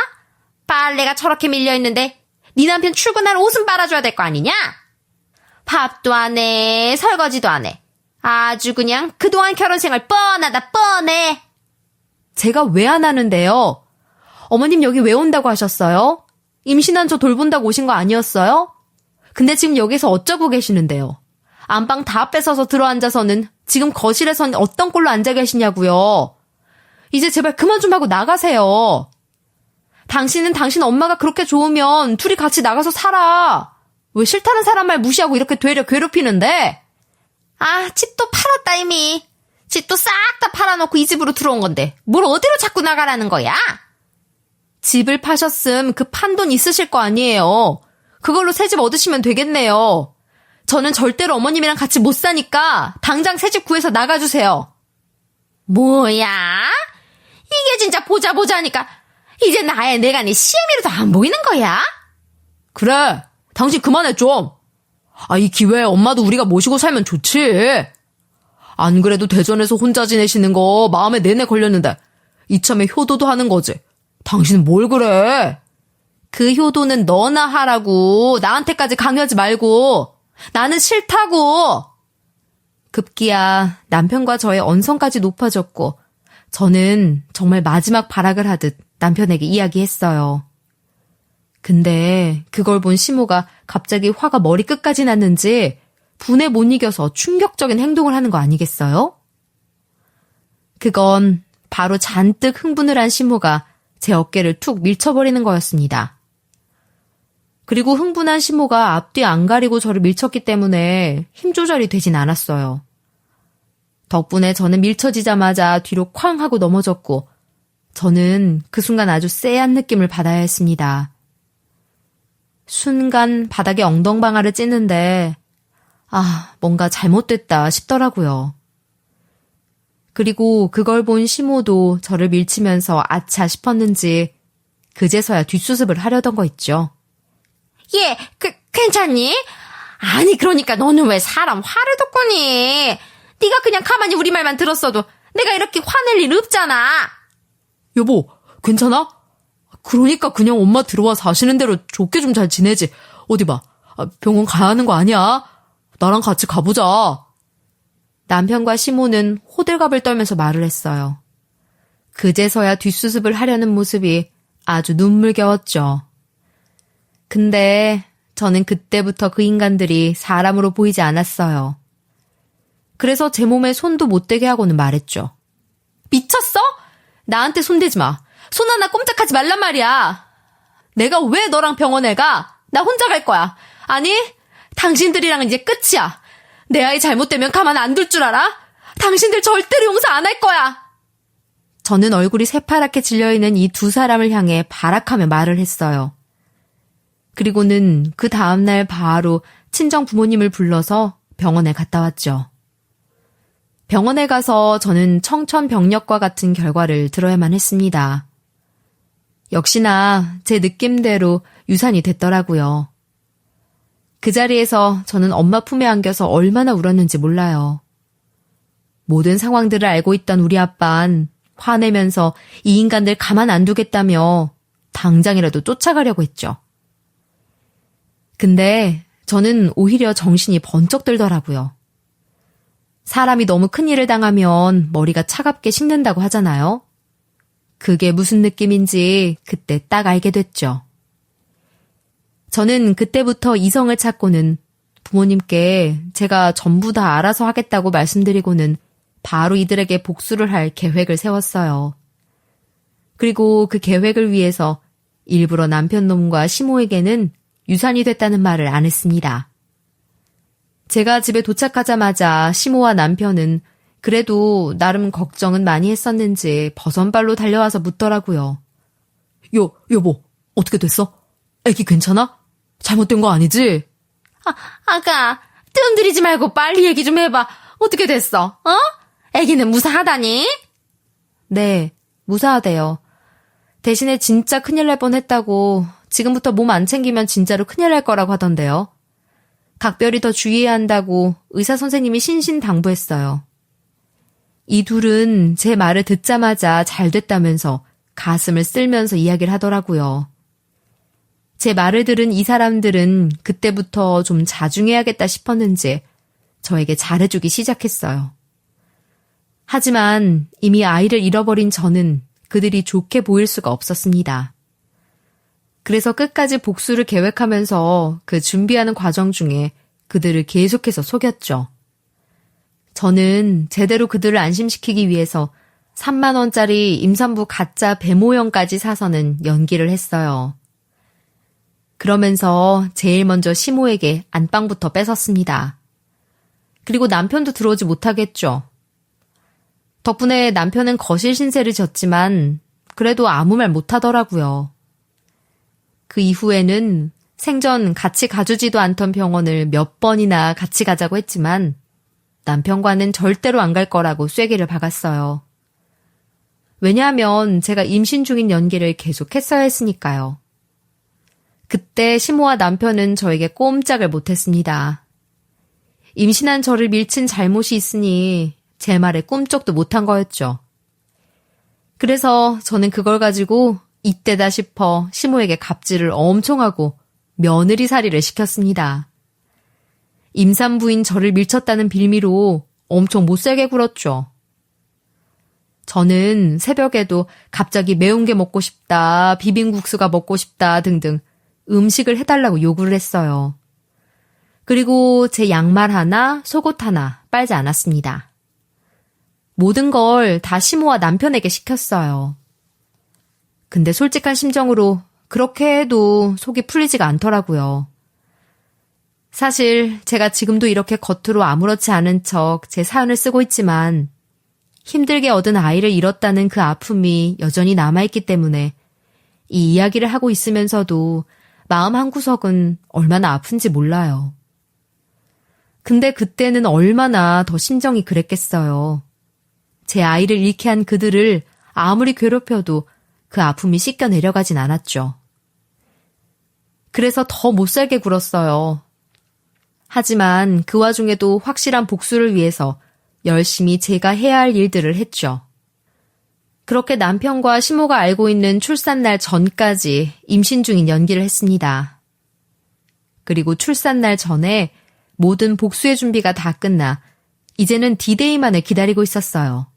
빨래가 저렇게 밀려있는데 네 남편 출근할 옷은 빨아줘야 될 거 아니냐? 밥도 안 해, 설거지도 안 해. 아주 그냥 그동안 결혼생활 뻔하다 뻔해. 제가 왜 안 하는데요? 어머님 여기 왜 온다고 하셨어요? 임신한 저 돌본다고 오신 거 아니었어요? 근데 지금 여기서 어쩌고 계시는데요? 안방 다 뺏어서 들어앉아서는 지금 거실에선 어떤 꼴로 앉아 계시냐고요? 이제 제발 그만 좀 하고 나가세요. 당신은 당신 엄마가 그렇게 좋으면 둘이 같이 나가서 살아. 왜 싫다는 사람 말 무시하고 이렇게 되려 괴롭히는데? 아, 집도 팔았다 이미. 집도 싹 다 팔아놓고 이 집으로 들어온 건데 뭘 어디로 자꾸 나가라는 거야? 집을 파셨음 그 판돈 있으실 거 아니에요. 그걸로 새 집 얻으시면 되겠네요. 저는 절대로 어머님이랑 같이 못 사니까 당장 새 집 구해서 나가주세요. 뭐야? 이게 진짜 보자 하니까 이제 나의 내가 네 시애미로도 안 보이는 거야? 그래, 당신 그만해 좀. 이 기회에 엄마도 우리가 모시고 살면 좋지. 안 그래도 대전에서 혼자 지내시는 거 마음에 내내 걸렸는데 이참에 효도도 하는 거지. 당신은 뭘 그래? 그 효도는 너나 하라고. 나한테까지 강요하지 말고. 나는 싫다고. 급기야 남편과 저의 언성까지 높아졌고 저는 정말 마지막 발악을 하듯 남편에게 이야기했어요. 근데 그걸 본 시모가 갑자기 화가 머리끝까지 났는지 분에 못 이겨서 충격적인 행동을 하는 거 아니겠어요? 그건 바로 잔뜩 흥분을 한 시모가 제 어깨를 툭 밀쳐버리는 거였습니다. 그리고 흥분한 시모가 앞뒤 안 가리고 저를 밀쳤기 때문에 힘 조절이 되진 않았어요. 덕분에 저는 밀쳐지자마자 뒤로 쾅 하고 넘어졌고 저는 그 순간 아주 쎄한 느낌을 받아야 했습니다. 순간 바닥에 엉덩방아를 찢는데 뭔가 잘못됐다 싶더라고요. 그리고 그걸 본 시모도 저를 밀치면서 아차 싶었는지 그제서야 뒷수습을 하려던 거 있죠. 얘, 괜찮니? 아니, 그러니까 너는 왜 사람 화를 돋구니? 네가 그냥 가만히 우리 말만 들었어도 내가 이렇게 화낼 일 없잖아. 여보, 괜찮아? 그러니까 그냥 엄마 들어와서 하시는 대로 좋게 좀 잘 지내지. 어디 봐. 병원 가야 하는 거 아니야? 나랑 같이 가보자. 남편과 시모는 호들갑을 떨면서 말을 했어요. 그제서야 뒷수습을 하려는 모습이 아주 눈물겨웠죠. 근데 저는 그때부터 그 인간들이 사람으로 보이지 않았어요. 그래서 제 몸에 손도 못 대게 하고는 말했죠. 미쳤어? 나한테 손대지 마. 손 하나 꼼짝하지 말란 말이야. 내가 왜 너랑 병원에 가? 나 혼자 갈 거야. 아니, 당신들이랑은 이제 끝이야. 내 아이 잘못되면 가만 안 둘 줄 알아? 당신들 절대로 용서 안 할 거야. 저는 얼굴이 새파랗게 질려있는 이 두 사람을 향해 발악하며 말을 했어요. 그리고는 그 다음날 바로 친정 부모님을 불러서 병원에 갔다 왔죠. 병원에 가서 저는 청천벽력과 같은 결과를 들어야만 했습니다. 역시나 제 느낌대로 유산이 됐더라고요. 그 자리에서 저는 엄마 품에 안겨서 얼마나 울었는지 몰라요. 모든 상황들을 알고 있던 우리 아빠는 화내면서 이 인간들 가만 안 두겠다며 당장이라도 쫓아가려고 했죠. 근데 저는 오히려 정신이 번쩍 들더라고요. 사람이 너무 큰일을 당하면 머리가 차갑게 식는다고 하잖아요. 그게 무슨 느낌인지 그때 딱 알게 됐죠. 저는 그때부터 이성을 찾고는 부모님께 제가 전부 다 알아서 하겠다고 말씀드리고는 바로 이들에게 복수를 할 계획을 세웠어요. 그리고 그 계획을 위해서 일부러 남편 놈과 시모에게는 유산이 됐다는 말을 안 했습니다. 제가 집에 도착하자마자 시모와 남편은 그래도 나름 걱정은 많이 했었는지 버선발로 달려와서 묻더라고요. 여보, 어떻게 됐어? 애기 괜찮아? 잘못된 거 아니지? 아가, 뜸들이지 말고 빨리 얘기 좀 해봐. 어떻게 됐어? 애기는 무사하다니? 네, 무사하대요. 대신에 진짜 큰일 날 뻔했다고 지금부터 몸 안 챙기면 진짜로 큰일 날 거라고 하던데요. 각별히 더 주의해야 한다고 의사 선생님이 신신당부했어요. 이 둘은 제 말을 듣자마자 잘 됐다면서 가슴을 쓸면서 이야기를 하더라고요. 제 말을 들은 이 사람들은 그때부터 좀 자중해야겠다 싶었는지 저에게 잘해주기 시작했어요. 하지만 이미 아이를 잃어버린 저는 그들이 좋게 보일 수가 없었습니다. 그래서 끝까지 복수를 계획하면서 그 준비하는 과정 중에 그들을 계속해서 속였죠. 저는 제대로 그들을 안심시키기 위해서 3만 원짜리 임산부 가짜 배 모형까지 사서는 연기를 했어요. 그러면서 제일 먼저 시모에게 안방부터 뺏었습니다. 그리고 남편도 들어오지 못하겠죠. 덕분에 남편은 거실 신세를 졌지만 그래도 아무 말 못하더라고요. 그 이후에는 생전 같이 가주지도 않던 병원을 몇 번이나 같이 가자고 했지만 남편과는 절대로 안 갈 거라고 쐐기를 박았어요. 왜냐하면 제가 임신 중인 연기를 계속했어야 했으니까요. 그때 시모와 남편은 저에게 꼼짝을 못했습니다. 임신한 저를 밀친 잘못이 있으니 제 말에 꿈쩍도 못한 거였죠. 그래서 저는 그걸 가지고 이때다 싶어 시모에게 갑질을 엄청 하고 며느리살이를 시켰습니다. 임산부인 저를 밀쳤다는 빌미로 엄청 못살게 굴었죠. 저는 새벽에도 갑자기 매운 게 먹고 싶다, 비빔국수가 먹고 싶다 등등 음식을 해달라고 요구를 했어요. 그리고 제 양말 하나, 속옷 하나 빨지 않았습니다. 모든 걸 다 시모와 남편에게 시켰어요. 근데 솔직한 심정으로 그렇게 해도 속이 풀리지가 않더라고요. 사실 제가 지금도 이렇게 겉으로 아무렇지 않은 척 제 사연을 쓰고 있지만 힘들게 얻은 아이를 잃었다는 그 아픔이 여전히 남아있기 때문에 이 이야기를 하고 있으면서도 마음 한구석은 얼마나 아픈지 몰라요. 근데 그때는 얼마나 더 심정이 그랬겠어요. 제 아이를 잃게 한 그들을 아무리 괴롭혀도 그 아픔이 씻겨 내려가진 않았죠. 그래서 더 못살게 굴었어요. 하지만 그 와중에도 확실한 복수를 위해서 열심히 제가 해야 할 일들을 했죠. 그렇게 남편과 시모가 알고 있는 출산날 전까지 임신 중인 연기를 했습니다. 그리고 출산날 전에 모든 복수의 준비가 다 끝나 이제는 디데이만을 기다리고 있었어요.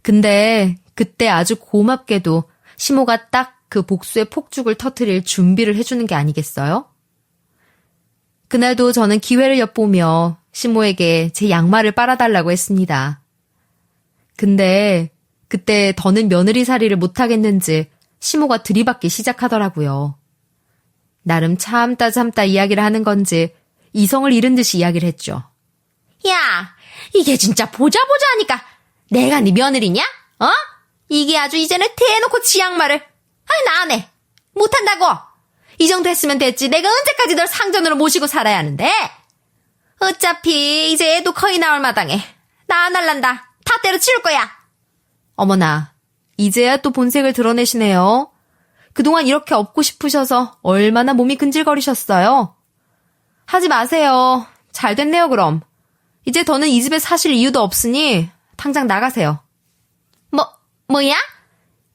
근데 그때 아주 고맙게도 시모가 딱 그 복수의 폭죽을 터뜨릴 준비를 해주는 게 아니겠어요? 그날도 저는 기회를 엿보며 시모에게 제 양말을 빨아달라고 했습니다. 근데 그때 더는 며느리살이를 못하겠는지 시모가 들이받기 시작하더라고요. 나름 참다 이야기를 하는 건지 이성을 잃은 듯이 이야기를 했죠. 야, 이게 진짜 보자 하니까 내가 네 며느리냐? 어? 이게 아주 이제는 대놓고 지 양말을. 아니, 나 안 해. 못한다고. 이 정도 했으면 됐지. 내가 언제까지 널 상전으로 모시고 살아야 하는데? 어차피 이제 애도 거의 나올 마당에. 나 안 할란다. 다 때려치울 거야. 어머나, 이제야 또 본색을 드러내시네요. 그동안 이렇게 업고 싶으셔서 얼마나 몸이 근질거리셨어요. 하지 마세요. 잘 됐네요, 그럼. 이제 더는 이 집에 사실 이유도 없으니 당장 나가세요. 뭐야?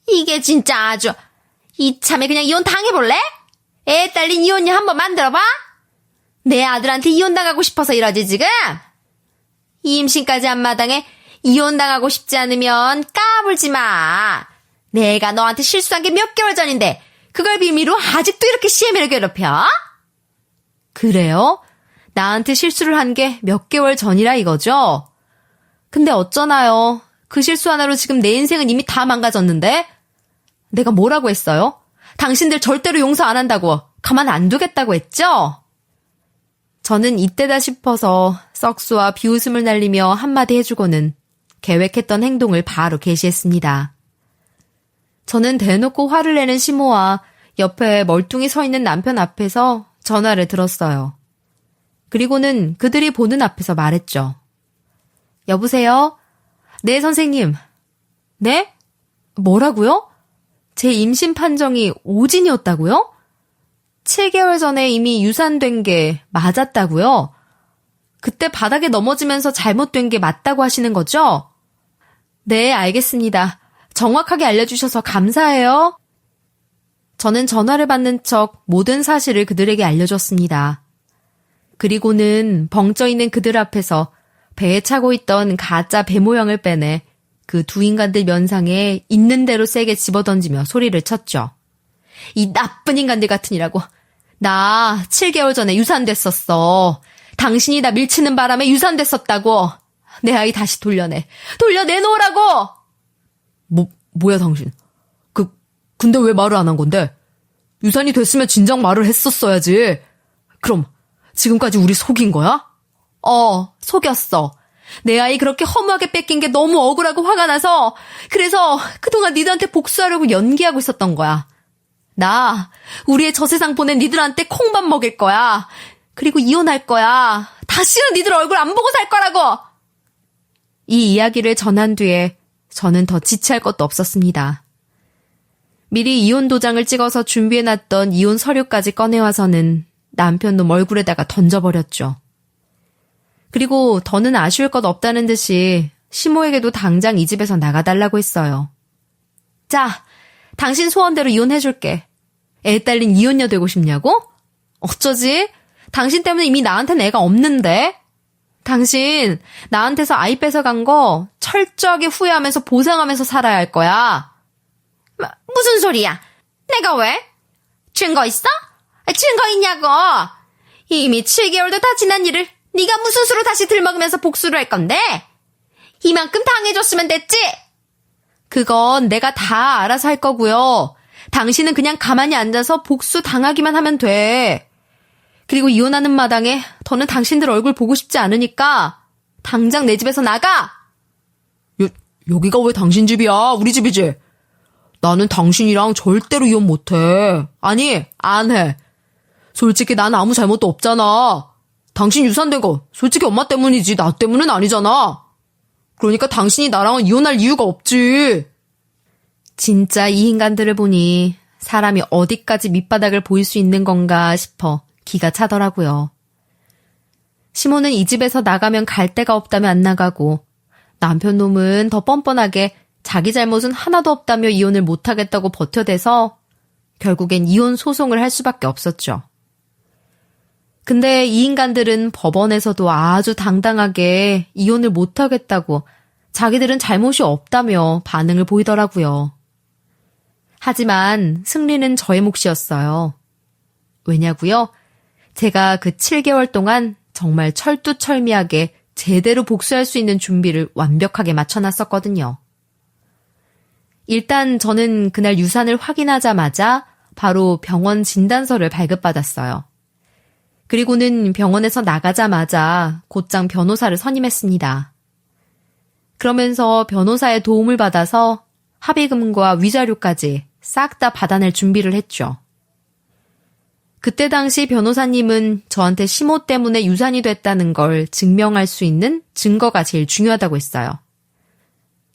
이게 진짜 아주 이참에 그냥 이혼 당해볼래? 애 딸린 이혼녀 한번 만들어봐? 내 아들한테 이혼당하고 싶어서 이러지 지금? 임신까지 한 마당에 이혼당하고 싶지 않으면 까불지 마. 내가 너한테 실수한 게 몇 개월 전인데 그걸 빌미로 아직도 이렇게 시애미를 괴롭혀? 그래요? 나한테 실수를 한 게 몇 개월 전이라 이거죠? 근데 어쩌나요? 그 실수 하나로 지금 내 인생은 이미 다 망가졌는데? 내가 뭐라고 했어요? 당신들 절대로 용서 안 한다고, 가만 안 두겠다고 했죠? 저는 이때다 싶어서 썩수와 비웃음을 날리며 한마디 해주고는 계획했던 행동을 바로 개시했습니다. 저는 대놓고 화를 내는 시모와 옆에 멀뚱히 서 있는 남편 앞에서 전화를 들었어요. 그리고는 그들이 보는 앞에서 말했죠. 여보세요? 네, 선생님. 네? 뭐라고요? 제 임신 판정이 오진이었다고요? 7개월 전에 이미 유산된 게 맞았다고요? 그때 바닥에 넘어지면서 잘못된 게 맞다고 하시는 거죠? 네, 알겠습니다. 정확하게 알려주셔서 감사해요. 저는 전화를 받는 척 모든 사실을 그들에게 알려줬습니다. 그리고는 벙쪄 있는 그들 앞에서 배에 차고 있던 가짜 배 모양을 빼내 그 두 인간들 면상에 있는 대로 세게 집어던지며 소리를 쳤죠. 이 나쁜 인간들 같으니라고. 나 7개월 전에 유산됐었어. 당신이 나 밀치는 바람에 유산됐었다고. 내 아이 다시 돌려내놓으라고. 뭐야 당신. 근데 왜 말을 안 한 건데? 유산이 됐으면 진작 말을 했었어야지. 그럼 지금까지 우리 속인 거야? 속였어. 내 아이 그렇게 허무하게 뺏긴 게 너무 억울하고 화가 나서 그래서 그동안 니들한테 복수하려고 연기하고 있었던 거야. 나 우리의 저세상 보낸 니들한테 콩밥 먹일 거야. 그리고 이혼할 거야. 다시는 니들 얼굴 안 보고 살 거라고. 이 이야기를 전한 뒤에 저는 더 지체할 것도 없었습니다. 미리 이혼 도장을 찍어서 준비해놨던 이혼 서류까지 꺼내와서는 남편 놈 얼굴에다가 던져버렸죠. 그리고 더는 아쉬울 것 없다는 듯이 시모에게도 당장 이 집에서 나가달라고 했어요. 자, 당신 소원대로 이혼해줄게. 애 딸린 이혼녀 되고 싶냐고? 어쩌지? 당신 때문에 이미 나한테는 애가 없는데? 당신 나한테서 아이 뺏어간 거 철저하게 후회하면서 보상하면서 살아야 할 거야. 무슨 소리야? 내가 왜? 증거 있어? 증거 있냐고. 이미 7개월도 다 지난 일을 네가 무슨 수로 다시 들먹으면서 복수를 할 건데? 이만큼 당해줬으면 됐지? 그건 내가 다 알아서 할 거고요. 당신은 그냥 가만히 앉아서 복수 당하기만 하면 돼. 그리고 이혼하는 마당에 더는 당신들 얼굴 보고 싶지 않으니까 당장 내 집에서 나가! 여기가 왜 당신 집이야? 우리 집이지? 나는 당신이랑 절대로 이혼 못해. 아니, 안 해. 솔직히 난 아무 잘못도 없잖아. 당신 유산된 거 솔직히 엄마 때문이지 나 때문은 아니잖아. 그러니까 당신이 나랑은 이혼할 이유가 없지. 진짜 이 인간들을 보니 사람이 어디까지 밑바닥을 보일 수 있는 건가 싶어 기가 차더라고요. 시모는 이 집에서 나가면 갈 데가 없다며 안 나가고 남편 놈은 더 뻔뻔하게 자기 잘못은 하나도 없다며 이혼을 못하겠다고 버텨대서 결국엔 이혼 소송을 할 수밖에 없었죠. 근데 이 인간들은 법원에서도 아주 당당하게 이혼을 못하겠다고 자기들은 잘못이 없다며 반응을 보이더라고요. 하지만 승리는 저의 몫이었어요. 왜냐고요? 제가 그 7개월 동안 정말 철두철미하게 제대로 복수할 수 있는 준비를 완벽하게 맞춰놨었거든요. 일단 저는 그날 유산을 확인하자마자 바로 병원 진단서를 발급받았어요. 그리고는 병원에서 나가자마자 곧장 변호사를 선임했습니다. 그러면서 변호사의 도움을 받아서 합의금과 위자료까지 싹 다 받아낼 준비를 했죠. 그때 당시 변호사님은 저한테 시모 때문에 유산이 됐다는 걸 증명할 수 있는 증거가 제일 중요하다고 했어요.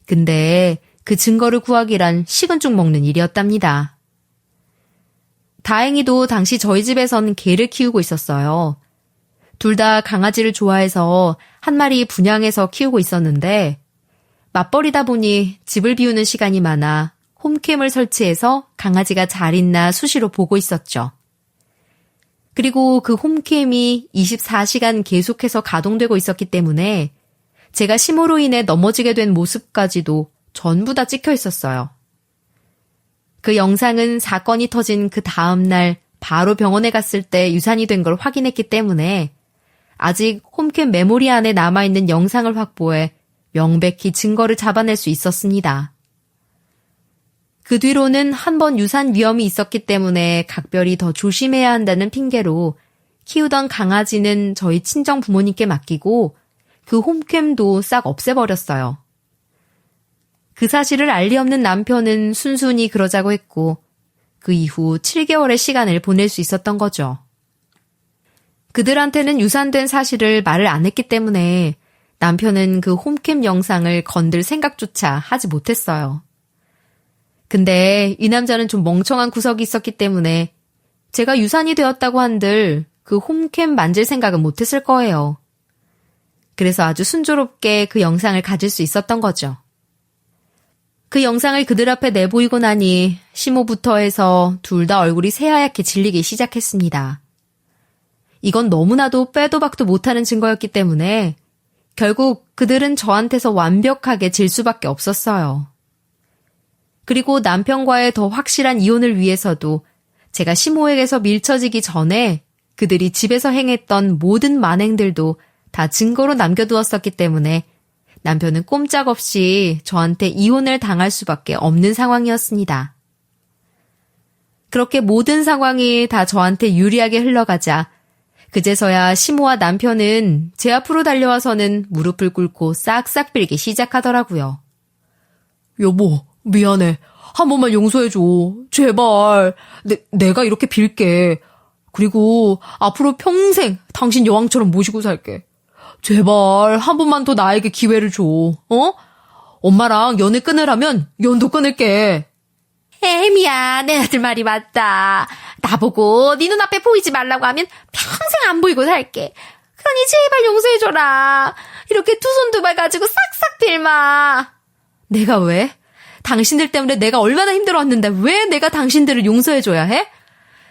근데 그 증거를 구하기란 식은 죽 먹는 일이었답니다. 다행히도 당시 저희 집에선 개를 키우고 있었어요. 둘 다 강아지를 좋아해서 한 마리 분양해서 키우고 있었는데 맞벌이다 보니 집을 비우는 시간이 많아 홈캠을 설치해서 강아지가 잘 있나 수시로 보고 있었죠. 그리고 그 홈캠이 24시간 계속해서 가동되고 있었기 때문에 제가 시모로 인해 넘어지게 된 모습까지도 전부 다 찍혀 있었어요. 그 영상은 사건이 터진 그 다음날 바로 병원에 갔을 때 유산이 된 걸 확인했기 때문에 아직 홈캠 메모리 안에 남아있는 영상을 확보해 명백히 증거를 잡아낼 수 있었습니다. 그 뒤로는 한 번 유산 위험이 있었기 때문에 각별히 더 조심해야 한다는 핑계로 키우던 강아지는 저희 친정 부모님께 맡기고 그 홈캠도 싹 없애버렸어요. 그 사실을 알 리 없는 남편은 순순히 그러자고 했고 그 이후 7개월의 시간을 보낼 수 있었던 거죠. 그들한테는 유산된 사실을 말을 안 했기 때문에 남편은 그 홈캠 영상을 건들 생각조차 하지 못했어요. 근데 이 남자는 좀 멍청한 구석이 있었기 때문에 제가 유산이 되었다고 한들 그 홈캠 만질 생각은 못했을 거예요. 그래서 아주 순조롭게 그 영상을 가질 수 있었던 거죠. 그 영상을 그들 앞에 내보이고 나니 시모부터 해서 둘 다 얼굴이 새하얗게 질리기 시작했습니다. 이건 너무나도 빼도 박도 못하는 증거였기 때문에 결국 그들은 저한테서 완벽하게 질 수밖에 없었어요. 그리고 남편과의 더 확실한 이혼을 위해서도 제가 시모에게서 밀쳐지기 전에 그들이 집에서 행했던 모든 만행들도 다 증거로 남겨두었었기 때문에 남편은 꼼짝없이 저한테 이혼을 당할 수밖에 없는 상황이었습니다. 그렇게 모든 상황이 다 저한테 유리하게 흘러가자 그제서야 시모와 남편은 제 앞으로 달려와서는 무릎을 꿇고 싹싹 빌기 시작하더라고요. 여보, 미안해. 한 번만 용서해줘. 제발. 내가 이렇게 빌게. 그리고 앞으로 평생 당신 여왕처럼 모시고 살게. 제발 한 번만 더 나에게 기회를 줘. 어? 엄마랑 연애 끊으라면 연도 끊을게. 혜미야, 내 아들 말이 맞다. 나보고 네 눈앞에 보이지 말라고 하면 평생 안 보이고 살게. 그러니 제발 용서해줘라. 이렇게 두 손 두 발 가지고 싹싹 빌마. 내가 왜? 당신들 때문에 내가 얼마나 힘들었는데 왜 내가 당신들을 용서해줘야 해?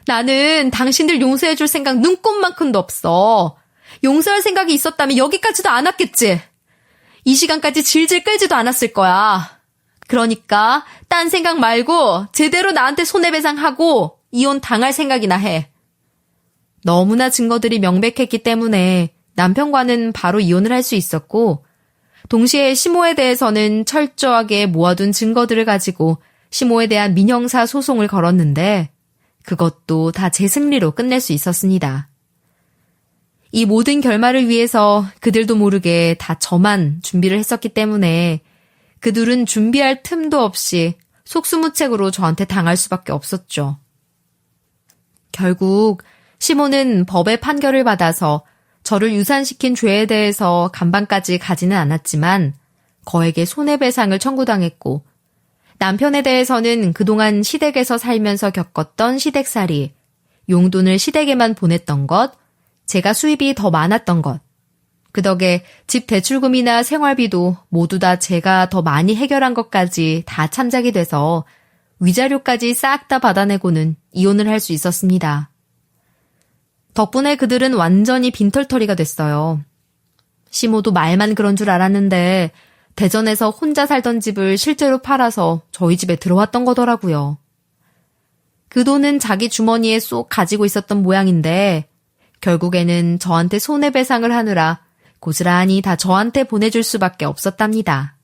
나는 당신들 용서해줄 생각 눈꼽만큼도 없어. 용서할 생각이 있었다면 여기까지도 안 왔겠지. 이 시간까지 질질 끌지도 않았을 거야. 그러니까 딴 생각 말고 제대로 나한테 손해배상하고 이혼 당할 생각이나 해. 너무나 증거들이 명백했기 때문에 남편과는 바로 이혼을 할 수 있었고, 동시에 시모에 대해서는 철저하게 모아둔 증거들을 가지고 시모에 대한 민형사 소송을 걸었는데 그것도 다 제 승리로 끝낼 수 있었습니다. 이 모든 결말을 위해서 그들도 모르게 다 저만 준비를 했었기 때문에 그들은 준비할 틈도 없이 속수무책으로 저한테 당할 수밖에 없었죠. 결국 시모는 법의 판결을 받아서 저를 유산시킨 죄에 대해서 감방까지 가지는 않았지만 거액의 손해배상을 청구당했고, 남편에 대해서는 그동안 시댁에서 살면서 겪었던 시댁살이, 용돈을 시댁에만 보냈던 것, 제가 수입이 더 많았던 것, 그 덕에 집 대출금이나 생활비도 모두 다 제가 더 많이 해결한 것까지 다 참작이 돼서 위자료까지 싹 다 받아내고는 이혼을 할 수 있었습니다. 덕분에 그들은 완전히 빈털터리가 됐어요. 시모도 말만 그런 줄 알았는데 대전에서 혼자 살던 집을 실제로 팔아서 저희 집에 들어왔던 거더라고요. 그 돈은 자기 주머니에 쏙 가지고 있었던 모양인데 결국에는 저한테 손해배상을 하느라 고스란히 다 저한테 보내줄 수밖에 없었답니다.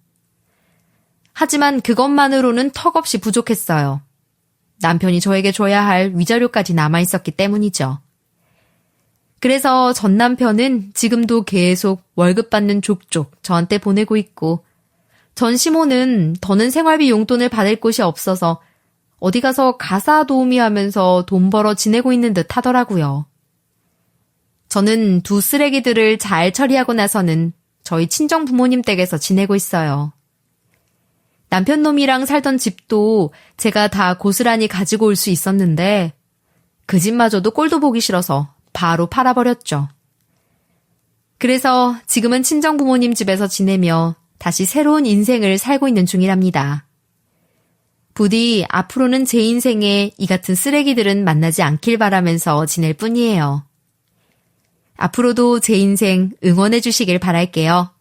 하지만 그것만으로는 턱없이 부족했어요. 남편이 저에게 줘야 할 위자료까지 남아있었기 때문이죠. 그래서 전 남편은 지금도 계속 월급 받는 족족 저한테 보내고 있고, 전 시모는 더는 생활비 용돈을 받을 곳이 없어서 어디 가서 가사 도우미 하면서 돈 벌어 지내고 있는 듯 하더라고요. 저는 두 쓰레기들을 잘 처리하고 나서는 저희 친정 부모님 댁에서 지내고 있어요. 남편 놈이랑 살던 집도 제가 다 고스란히 가지고 올 수 있었는데 그 집마저도 꼴도 보기 싫어서 바로 팔아버렸죠. 그래서 지금은 친정 부모님 집에서 지내며 다시 새로운 인생을 살고 있는 중이랍니다. 부디 앞으로는 제 인생에 이 같은 쓰레기들은 만나지 않길 바라면서 지낼 뿐이에요. 앞으로도 제 인생 응원해 주시길 바랄게요.